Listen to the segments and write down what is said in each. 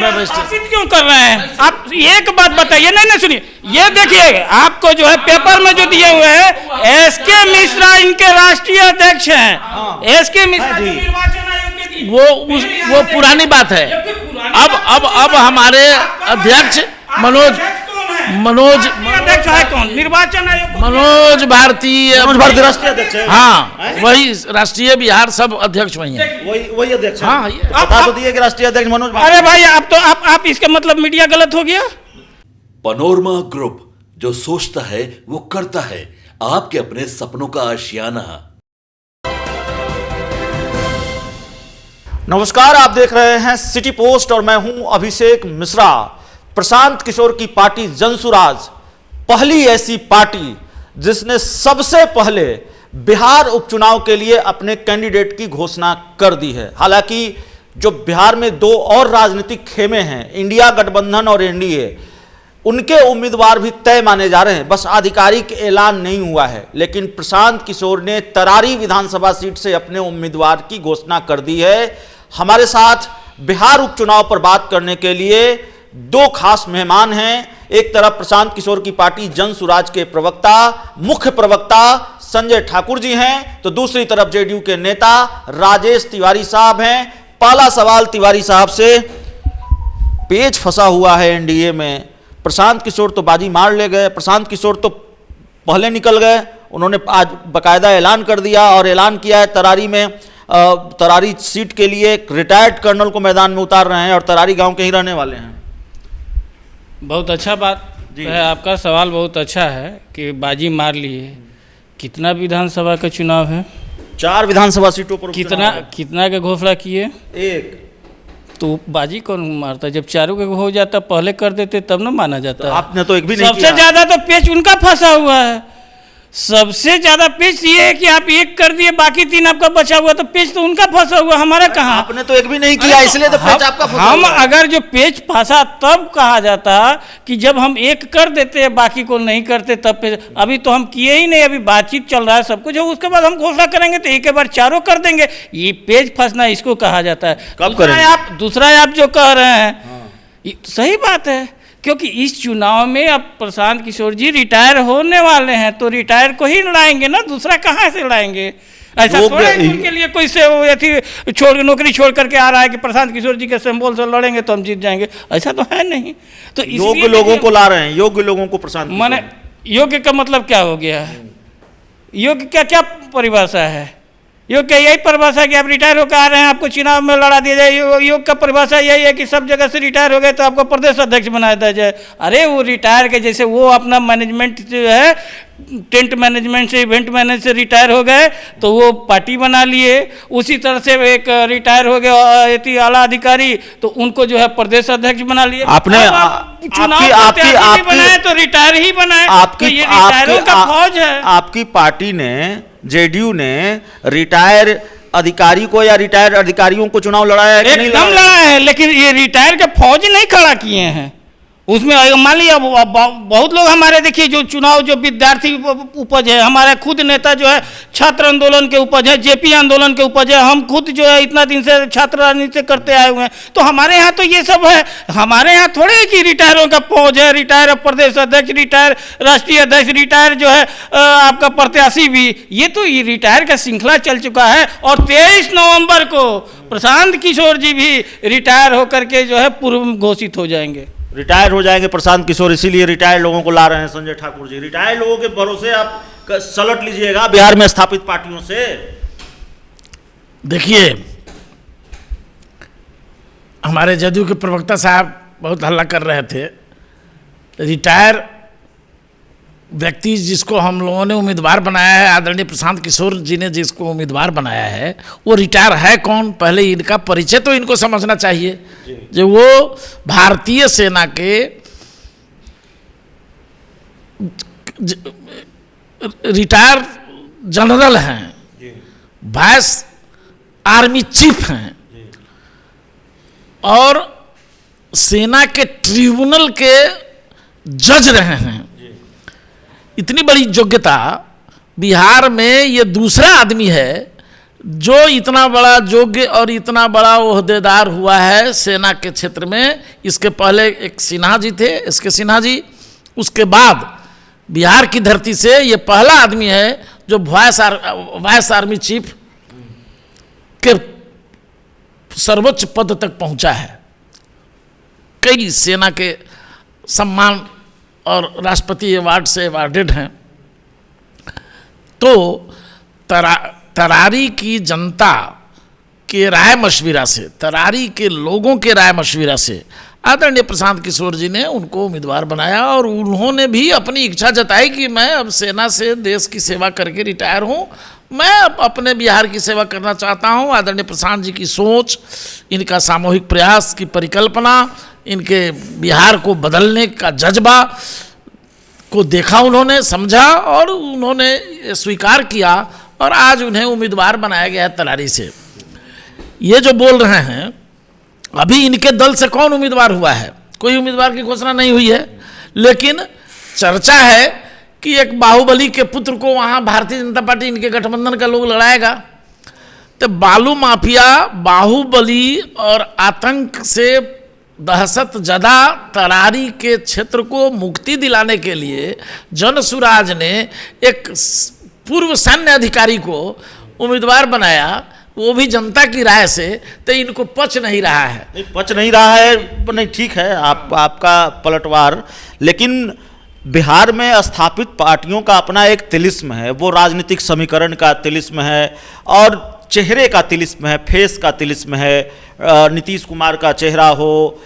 Registration क्यों कर रहे हैं आप? एक बात बताइए। नहीं सुनिए, ये देखिए आपको जो है पेपर में जो दिए हुए हैं, एसके मिश्रा इनके राष्ट्रीय अध्यक्ष हैं। एसके मिश्रा निर्वाचन आयोग के वो पुरानी बात है। अब हमारे अध्यक्ष मनोज अध्यक्ष है कौन? निर्वाचन आयोग मनोज भारती राष्ट्रीय अध्यक्ष है। हाँ, वही राष्ट्रीय बिहार सब अध्यक्ष वही है, वही अध्यक्ष है। हाँ, बता तो दिए कि राष्ट्रीय अध्यक्ष मनोज भारती। अरे भाई आप इसका मतलब मीडिया गलत हो गया। पनोरमा ग्रुप, जो सोचता है वो करता है। आपके अपने सपनों का आशियाना। नमस्कार, आप देख रहे हैं सिटी पोस्ट और मैं हूं अभिषेक मिश्रा। प्रशांत किशोर की पार्टी जनसुराज पहली ऐसी पार्टी जिसने सबसे पहले बिहार उपचुनाव के लिए अपने कैंडिडेट की घोषणा कर दी है। हालांकि जो बिहार में दो और राजनीतिक खेमे हैं, इंडिया गठबंधन और एनडीए, उनके उम्मीदवार भी तय माने जा रहे हैं, बस आधिकारिक ऐलान नहीं हुआ है। लेकिन प्रशांत किशोर ने तरारी विधानसभा सीट से अपने उम्मीदवार की घोषणा कर दी है। हमारे साथ बिहार उपचुनाव पर बात करने के लिए दो खास मेहमान हैं। एक तरफ प्रशांत किशोर की पार्टी जनसुराज के प्रवक्ता, मुख्य प्रवक्ता संजय ठाकुर जी हैं, तो दूसरी तरफ जेडीयू के नेता राजेश तिवारी साहब हैं। पहला सवाल तिवारी साहब से, पेच फंसा हुआ है एनडीए में। प्रशांत किशोर तो बाजी मार ले गए, प्रशांत किशोर तो पहले निकल गए, उन्होंने आज बाकायदा ऐलान कर दिया और ऐलान किया है तरारी सीट के लिए एक रिटायर्ड कर्नल को मैदान में उतार रहे हैं और तरारी गांव के ही रहने वाले हैं। बहुत अच्छा बात है, आपका सवाल बहुत अच्छा है कि बाजी मार लिए। कितना विधानसभा का चुनाव है? 4 विधानसभा सीटों पर कितना का घोषणा किए? 1। तो बाजी कौन मारता? जब चारों का हो जाता पहले कर देते तब ना माना जाता। आपने तो एक भी नहीं सबसे ज्यादा तो पेच उनका फंसा हुआ है। सबसे ज्यादा पेच ये है कि आप एक कर दिए, बाकी 3 आपका बचा हुआ, तो पेच तो उनका फंसा हुआ, हमारा कहाँ? आपने तो एक भी नहीं किया, इसलिए तो पेच आपका फंसा हम हुआ है। अगर जो पेच फंसा तब कहा जाता कि जब हम एक कर देते हैं बाकी को नहीं करते तब पेच। अभी तो हम किए ही नहीं, अभी बातचीत चल रहा है सब कुछ, उसके बाद हम घोषणा करेंगे तो एक बार चारों कर देंगे। ये पेच फंसना इसको कहा जाता है। दूसरा आप जो कह रहे हैं सही बात है, क्योंकि इस चुनाव में अब प्रशांत किशोर जी रिटायर होने वाले हैं, तो रिटायर को ही लाएंगे ना, दूसरा कहाँ से लाएंगे? ऐसा थोड़ा उनके लिए कोई से छोड़ नौकरी छोड़ करके आ रहा है कि प्रशांत किशोर जी के सिंबल से लड़ेंगे तो हम जीत जाएंगे, ऐसा तो है नहीं। तो योग्य लोगों को ला रहे हैं, योग्य लोगों को प्रशांत। माने योग्य का मतलब क्या हो गया है? योग्य का क्या परिभाषा है? योग का यही परिभाषा है कि आप रिटायर होकर आ रहे हैं, आपको चुनाव में लड़ा दिया जाए। योग का परिभाषा यही है कि सब जगह से रिटायर हो गए तो आपको प्रदेश अध्यक्ष बना दिया जाए। अरे वो रिटायर के जैसे वो अपना मैनेजमेंट जो है, टेंट मैनेजमेंट से, इवेंट मैनेज से रिटायर हो गए तो वो पार्टी बना लिए। उसी तरह से एक रिटायर हो गए आला अधिकारी, तो उनको जो है प्रदेश अध्यक्ष बना लिए। आपने चुनाव बनाए तो रिटायर ही बनाए। आपकी ये रिटायरों का फौज है। आपकी पार्टी ने, जेडीयू ने रिटायर अधिकारी को या रिटायर अधिकारियों को चुनाव लड़ाया है कि नहीं? एकदम लड़ा है, लेकिन ये रिटायर के फौज नहीं खड़ा किए हैं। उसमें मान लिया बहुत लोग हमारे, देखिए जो चुनाव जो विद्यार्थी उपज है, हमारे खुद नेता जो है छात्र आंदोलन के उपज है, जेपी आंदोलन के उपज है। हम खुद जो है इतना दिन से छात्र राजनीति करते आए हुए हैं, तो हमारे यहाँ तो ये सब है। हमारे यहाँ थोड़े कि रिटायरों का फौज है, रिटायर प्रदेश अध्यक्ष, रिटायर राष्ट्रीय अध्यक्ष, रिटायर जो है आपका प्रत्याशी भी। ये तो ये रिटायर का श्रृंखला चल चुका है। और 23 नवंबर को प्रशांत किशोर जी भी रिटायर होकर के जो है पूर्व घोषित हो जाएंगे, रिटायर हो जाएंगे प्रशांत किशोर। इसीलिए रिटायर्ड लोगों को ला रहे हैं संजय ठाकुर जी। रिटायर्ड लोगों के भरोसे आप सलट लीजिएगा बिहार में स्थापित पार्टियों से। देखिए, हमारे जदयू के प्रवक्ता साहब बहुत हल्ला कर रहे थे। रिटायर व्यक्ति जिसको हम लोगों ने उम्मीदवार बनाया है, आदरणीय प्रशांत किशोर जी ने जिसको उम्मीदवार बनाया है, वो रिटायर है कौन? पहले इनका परिचय तो इनको समझना चाहिए। जो वो भारतीय सेना के रिटायर जनरल हैं, वाइस आर्मी चीफ हैं और सेना के ट्रिब्यूनल के जज रहे हैं। इतनी बड़ी योग्यता बिहार में ये दूसरा आदमी है जो इतना बड़ा योग्य और इतना बड़ा ओहदेदार हुआ है सेना के क्षेत्र में, इसके पहले एक सिन्हा जी थे, इसके सिन्हा जी, उसके बाद बिहार की धरती से ये पहला आदमी है जो वाइस आर्मी चीफ के सर्वोच्च पद तक पहुंचा है। कई सेना के सम्मान और राष्ट्रपति अवार्ड से अवार्डेड हैं। तो तरारी की जनता के राय मशविरा से, तरारी के लोगों के राय मशविरा से आदरणीय प्रशांत किशोर जी ने उनको उम्मीदवार बनाया और उन्होंने भी अपनी इच्छा जताई कि मैं अब सेना से देश की सेवा करके रिटायर हूँ, मैं अब अपने बिहार की सेवा करना चाहता हूँ। आदरणीय प्रशांत जी की सोच, इनका सामूहिक प्रयास की परिकल्पना, इनके बिहार को बदलने का जज्बा को देखा उन्होंने, समझा और उन्होंने स्वीकार किया और आज उन्हें उम्मीदवार बनाया गया है तरारी से। ये जो बोल रहे हैं, अभी इनके दल से कौन उम्मीदवार हुआ है? कोई उम्मीदवार की घोषणा नहीं हुई है, लेकिन चर्चा है कि एक बाहुबली के पुत्र को वहाँ भारतीय जनता पार्टी, इनके गठबंधन का लोग लड़ाएगा। तो बालू माफिया, बाहुबली और आतंक से दहशत ज़दा तरारी के क्षेत्र को मुक्ति दिलाने के लिए जनसुराज ने एक पूर्व सैन्य अधिकारी को उम्मीदवार बनाया, वो भी जनता की राय से। तो इनको पच नहीं रहा है। नहीं, पच नहीं रहा है, नहीं ठीक है आपका पलटवार, लेकिन बिहार में स्थापित पार्टियों का अपना एक तिलिस्म है, वो राजनीतिक समीकरण का तिलिस्म है और चेहरे का तिलिस्म है, फेस का तिलिस्म है। नीतीश कुमार का चेहरा हो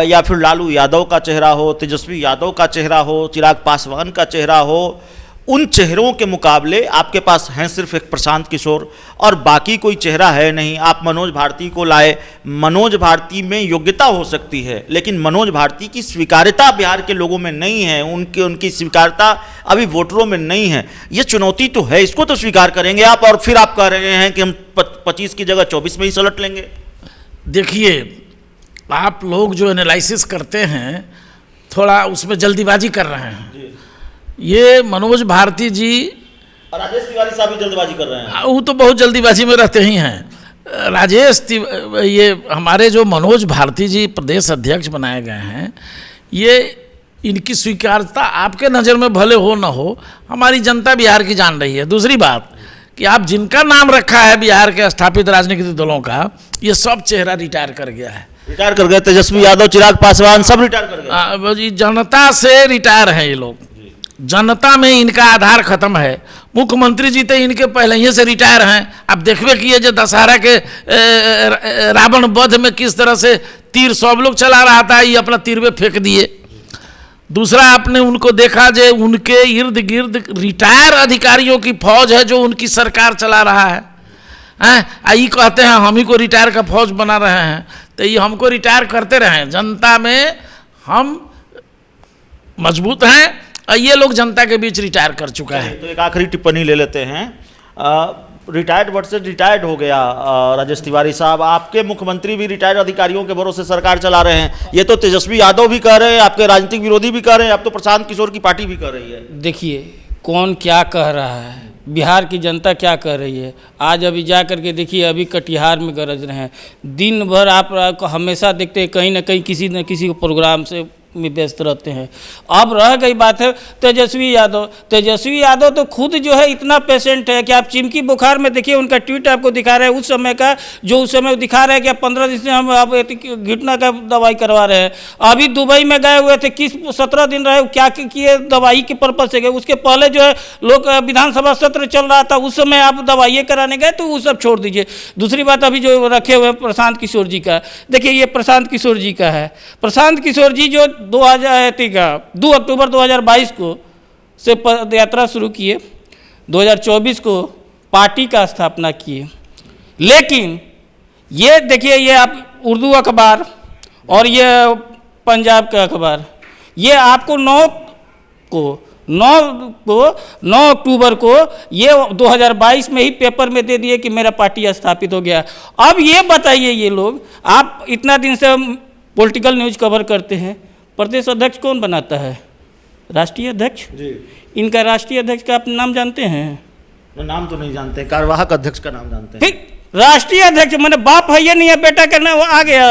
या फिर लालू यादव का चेहरा हो, तेजस्वी यादव का चेहरा हो, चिराग पासवान का चेहरा हो, उन चेहरों के मुकाबले आपके पास हैं सिर्फ एक प्रशांत किशोर और बाकी कोई चेहरा है नहीं। आप मनोज भारती को लाए, मनोज भारती में योग्यता हो सकती है, लेकिन मनोज भारती की स्वीकार्यता बिहार के लोगों में नहीं है, उनकी स्वीकार्यता अभी वोटरों में नहीं है। ये चुनौती तो है, इसको तो स्वीकार करेंगे आप, और फिर आप कह रहे हैं कि हम 25 की जगह 24 में ही सलट लेंगे। देखिए, आप लोग जो एनालिसिस करते हैं थोड़ा उसमें जल्दीबाजी कर रहे हैं। ये मनोज भारती जी और राजेश तिवारी साहब भी जल्दबाजी कर रहे हैं। वो तो बहुत जल्दीबाजी में रहते ही हैं। ये हमारे जो मनोज भारती जी प्रदेश अध्यक्ष बनाए गए हैं, ये इनकी स्वीकार्यता आपके नज़र में भले हो ना हो, हमारी जनता बिहार की जान रही है। दूसरी बात कि आप जिनका नाम रखा है बिहार के स्थापित राजनीतिक दलों का, ये सब चेहरा रिटायर कर गया है। रिटायर कर गए, तेजस्वी यादव, चिराग पासवान सब रिटायर कर गए। जनता से रिटायर हैं ये लोग, जनता में इनका आधार खत्म है। मुख्यमंत्री जी तो इनके पहले ही से रिटायर हैं। अब देखबे किए जो दशहरा के रावण वध में किस तरह से तीर सब लोग चला रहा था, ये अपना तीर में फेंक दिए। दूसरा, आपने उनको देखा जो उनके इर्द गिर्द रिटायर अधिकारियों की फौज है जो उनकी सरकार चला रहा है। ये कहते हैं हम ही को रिटायर का फौज बना रहे हैं, तो ये हमको रिटायर करते रहे। जनता में हम मजबूत हैं और ये लोग जनता के बीच रिटायर कर चुका है। तो एक आखिरी टिप्पणी ले लेते हैं। रिटायर्ड वर्सेस रिटायर्ड हो गया। राजेश तिवारी साहब, आपके मुख्यमंत्री भी रिटायर्ड अधिकारियों के भरोसे सरकार चला रहे हैं। ये तो तेजस्वी यादव भी कह रहे हैं, आपके राजनीतिक विरोधी भी कह रहे हैं, अब तो प्रशांत किशोर की पार्टी भी कह रही है। देखिए कौन क्या कह रहा है, बिहार की जनता क्या कह रही है। आज अभी जा कर के देखिए, अभी कटिहार में गरज रहे हैं, दिन भर आप हमेशा देखते हैं कहीं ना कहीं किसी न किसी को प्रोग्राम से में व्यस्त रहते हैं। अब रह गई बात है तेजस्वी यादव तो खुद जो है इतना पेशेंट है कि आप चिमकी बुखार में देखिए, उनका ट्वीट आपको दिखा रहे हैं उस समय का, जो उस समय दिखा रहे हैं कि आप 15 दिन से हम आप घुटना का दवाई करवा रहे हैं। अभी दुबई में गए हुए थे, 17 दिन रहे, क्या किए दवाई के पर्पज से गए। उसके पहले जो है लोग विधानसभा सत्र चल रहा था, उस समय आप दवाइयाँ कराने गए, तो वो सब छोड़ दीजिए। दूसरी बात, अभी जो रखे हुए प्रशांत किशोर जी का, देखिए ये प्रशांत किशोर जी का है। प्रशांत किशोर जी जो 2 अक्टूबर 2022 को से पद यात्रा शुरू किए, 2024 को पार्टी का स्थापना किए। लेकिन ये देखिए, ये आप उर्दू अखबार और ये पंजाब का अखबार, ये आपको 9 अक्टूबर को ये 2022 में ही पेपर में दे दिए कि मेरा पार्टी स्थापित हो गया। अब ये बताइए, ये लोग, आप इतना दिन से पॉलिटिकल न्यूज़ कवर करते हैं, प्रदेश अध्यक्ष कौन बनाता है? राष्ट्रीय अध्यक्ष जी। इनका राष्ट्रीय अध्यक्ष का आप नाम जानते हैं? नाम तो नहीं जानते, कार्यवाहक अध्यक्ष का नाम जानते हैं। ठीक, राष्ट्रीय अध्यक्ष मैंने बाप है ये नहीं है, बेटा करना वो आ गया।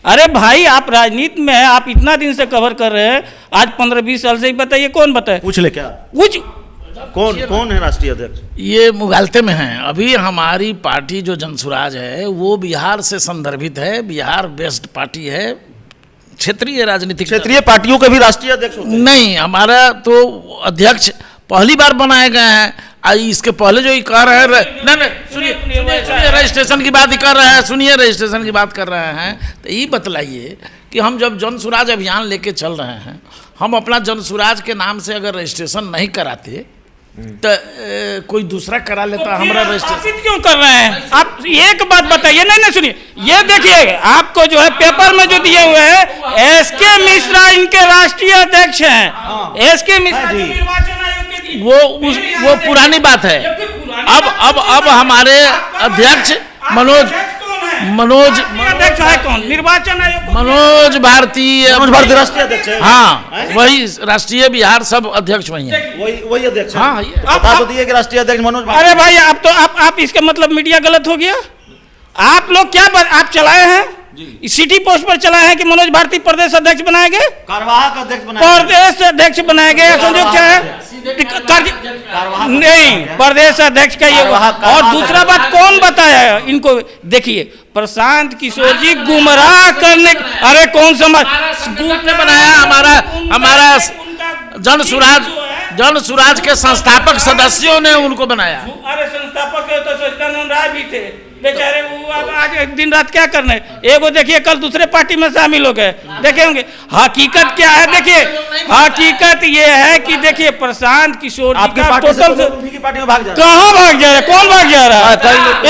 अरे भाई आप राजनीति में हैं, आप इतना दिन से कवर कर रहे हैं, आज 15-20 साल से ही बताइए, कौन बताए? पूछ ले क्या, कुछ कौन है राष्ट्रीय अध्यक्ष? ये मुगालते में हैं। अभी हमारी पार्टी जो जनसुराज है वो बिहार से संदर्भित है, बिहार बेस्ड पार्टी है, क्षेत्रीय राजनीतिक क्षेत्रीय पार्टियों के भी राष्ट्रीय अध्यक्ष होते हैं? नहीं, हमारा तो अध्यक्ष पहली बार बनाए गए हैं। इसके पहले जो ये कह रहे हैं नहीं सुनिए रजिस्ट्रेशन की बात ही कर रहे हैं, सुनिए रजिस्ट्रेशन की बात कर रहे हैं, तो ये बतलाइए कि हम जब जनसुराज अभियान लेके चल रहे हैं, हम अपना जनसुराज के नाम से अगर रजिस्ट्रेशन नहीं कराते तो कोई दूसरा करा लेता, हमारा रजिस्ट्रेशन क्यों कर रहे हैं? आप एक बात बताइए, नहीं सुनिए, ये देखिए आपको जो है पेपर में जो दिए हुए हैं, एसके मिश्रा इनके राष्ट्रीय अध्यक्ष हैं। एसके मिश्रा निर्वाचन आयोग के वो पुरानी बात है। अब हमारे अध्यक्ष मनोज अध्यक्ष है कौन? निर्वाचन आयोग मनोज भारती राष्ट्रीय अध्यक्ष है। हाँ, वही राष्ट्रीय बिहार सब अध्यक्ष वही हैं। वही अध्यक्ष है। हाँ, बता तो दिए कि राष्ट्रीय अध्यक्ष मनोज भारती। अरे भाई आप तो आप इसका मतलब मीडिया गलत हो गया। आप लोग क्या आप चलाए हैं, सिटी पोस्ट पर चलाए हैं कि मनोज भारती प्रदेश अध्यक्ष बनाए गए, कार्यवाहक अध्यक्ष बनाए, प्रदेश अध्यक्ष बनाए गए, संजोग क्या है? नहीं, प्रदेश अध्यक्ष का ये। और दूसरा बात कौन बताया इनको? देखिए प्रशांत किशोर जी गुमराह करने, अरे कौन समझ ने बनाया, हमारा जनसुराज के संस्थापक सदस्यों ने उनको बनाया। अरे संस्थापक तो सच्चिदानंद राय भी थे बेचारे, वो अब आज दिन रात क्या करने, एगो देखिए कल दूसरे पार्टी में शामिल हो गए, देखे होंगे। हकीकत क्या है? देखिए हकीकत ये है कि देखिए प्रशांत किशोर जी का टोटल पार्टी में भाग जा रहा है। कहाँ भाग जा रहा है? कौन भाग जा रहा है?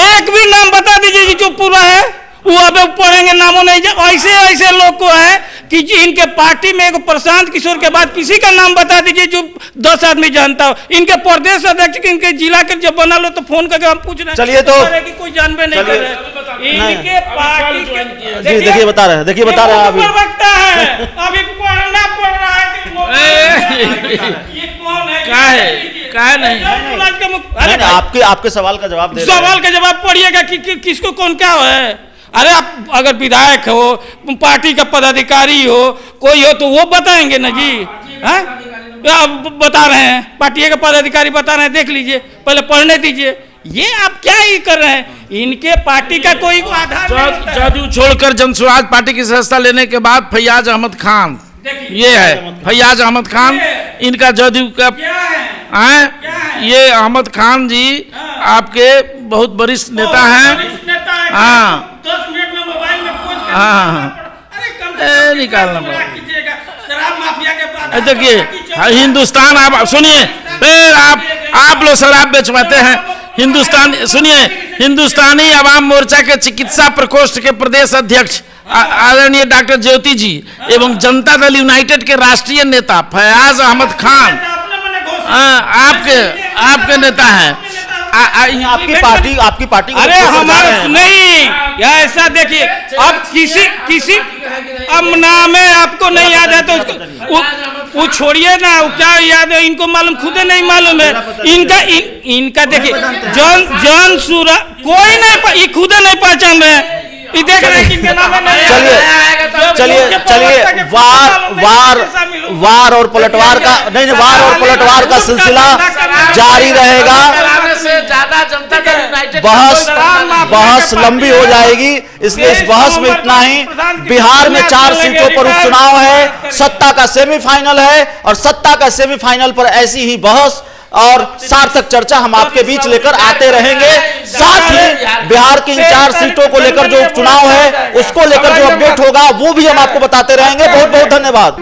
एक भी नाम बता दीजिए जो पूरा है, वो अब पढ़ेंगे नामों नहीं। ऐसे लोग को है कि इनके पार्टी में एक प्रशांत किशोर के बाद किसी का नाम बता दीजिए जो 10 आदमी जानता हो। इनके प्रदेश अध्यक्ष इनके जिला के जब बना लो तो फोन करके हम पूछ रहे हैं, चलिए तो कि कोई जानबे नहीं कर रहे इनके पार्टी के। जी देखिए बता रहे हैं, देखिए बता रहे हैं अभी प्रवक्ता है, अभी पढ़ना पड़ रहा है कि ये कौन है? क्या नहीं, आपके सवाल का जवाब दे, सवाल का जवाब पढ़िएगा कि किसको कौन क्या है। अरे आप अगर विधायक हो, पार्टी का पदाधिकारी हो, कोई हो तो वो बताएंगे ना जी। हैं बता रहे हैं, पार्टी का पदाधिकारी बता रहे हैं, देख लीजिए, पहले पढ़ने दीजिए। ये आप क्या ही कर रहे हैं? इनके पार्टी का कोई आधार जदयू छोड़कर जनसुराज पार्टी की सदस्यता लेने के बाद फैयाज अहमद खान, ये है फैयाज अहमद खान, इनका जदयू का है। ये अहमद खान जी आपके बहुत वरिष्ठ नेता हैं। हाँ, 10 मिनट में मोबाइल में खोज कर निकालना कीजिएगा। शराब माफिया के बाद देखिए हिंदुस्तान, आप सुनिए, फिर आप लोग शराब बेचवाते हैं। हिंदुस्तान सुनिए, हिंदुस्तानी अवाम मोर्चा के चिकित्सा प्रकोष्ठ के प्रदेश अध्यक्ष आदरणीय डॉक्टर ज्योति जी एवं जनता दल यूनाइटेड के राष्ट्रीय नेता फैयाज अहमद खान आपके नेता हैं। आपकी पार्टी अरे हमारे नहीं, ऐसा देखिए, अब किसी अब नाम है आपको नहीं याद है तो वो छोड़िए ना, क्या याद है? इनको मालूम, खुद नहीं मालूम है इनका देखिए जनसुराज कोई नहीं, खुद नहीं पहचान रहे हैं। देख रहे हैं कि इनके नाम है। चलिए वार और पलटवार का नहीं, वार और पलटवार का सिलसिला जारी रहेगा। बहस लंबी हो जाएगी, इसलिए इस बहस में इतना ही। बिहार में 4 सीटों पर उपचुनाव है, सत्ता का सेमीफाइनल है, और सत्ता का सेमीफाइनल पर ऐसी ही बहस और सार्थक चर्चा हम आपके बीच लेकर आते रहेंगे। साथ ही बिहार की इन 4 सीटों को लेकर जो उपचुनाव है उसको लेकर जो अपडेट होगा वो भी हम आपको बताते रहेंगे। बहुत बहुत धन्यवाद।